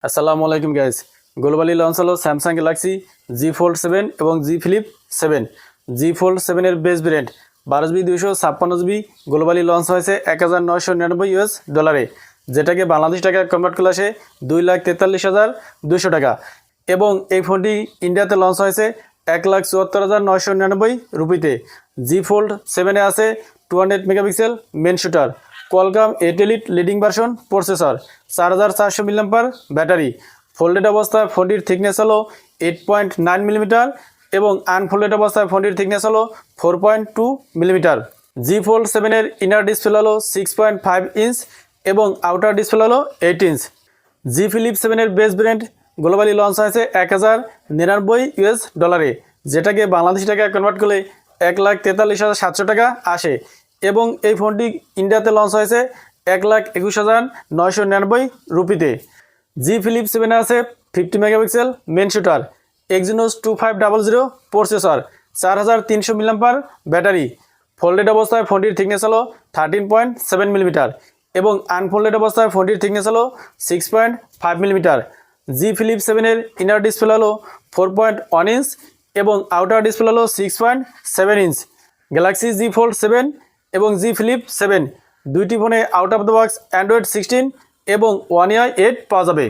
আসসালামু আলাইকুম guys. Globally launch হলো স্যামসাং গ্যালাক্সি জি ফোল্ড 7 এবং জি ফ্লিপ 7। জি ফোল্ড 7 এর base variant 12GB 256GB globally launch হয়েছে $1999 যেটাকে বাংলাদেশ টাকায় কনভার্ট করলে আসে 2,43,200 টাকা। এবং এই ফোনটি ইন্ডিয়াতে লঞ্চ হয়েছে 1,74,999 রুপিতে। জি ফোল্ড 7-এ আছে 200 megapixel main shooter, Qualcomm 8 elite leading version processor, 4400 mAh battery. Folded অবস্থায় ফোনটির থিকনেস হলো 8.9 মিলিমিটার এবং আনফোল্ডেড অবস্থায় ফোনটির থিকনেস হলো 4.2 মিলিমিটার। জি ফোল্ড 7-এর ইনার ডিসপ্লে হলো 6.5 ইঞ্চ এবং আউটার ডিসপ্লে হলো 8 ইঞ্চ। জি ফ্লিপ 7-এর বেস ভেরিয়েন্ট গ্লোবালি লঞ্চ হয়েছে $1099, যেটাকে বাংলাদেশি টাকায় কনভার্ট করলে 1,43,700 টাকা আসে। এবং এই ফোনটি ইন্ডিয়াতে লঞ্চ হয়েছে 1,21,999 রুপিতে। জি ফ্লিপ 7-এ আছে 50 megapixel main shooter, Exynos 2500 processor, 4300 mAh battery. Folded অবস্থায় ফোনটির থিকনেস হলো 13.7 মিলিমিটার এবং আনফোল্ডেড অবস্থায় ফোনটির থিকনেস হলো 6.5 মিলিমিটার। জি ফ্লিপ 7-এর ইনার ডিসপ্লে হলো 4.1 ইঞ্চ এবং আউটার ডিসপ্লে হলো 6.7 ইঞ্চ। গ্যালাক্সি জি ফোল্ড 7 এবং জি ফ্লিপ 7 দুইটি ফোনে out of the box Android 16 এবং One UI 8 পাওয়া যাবে।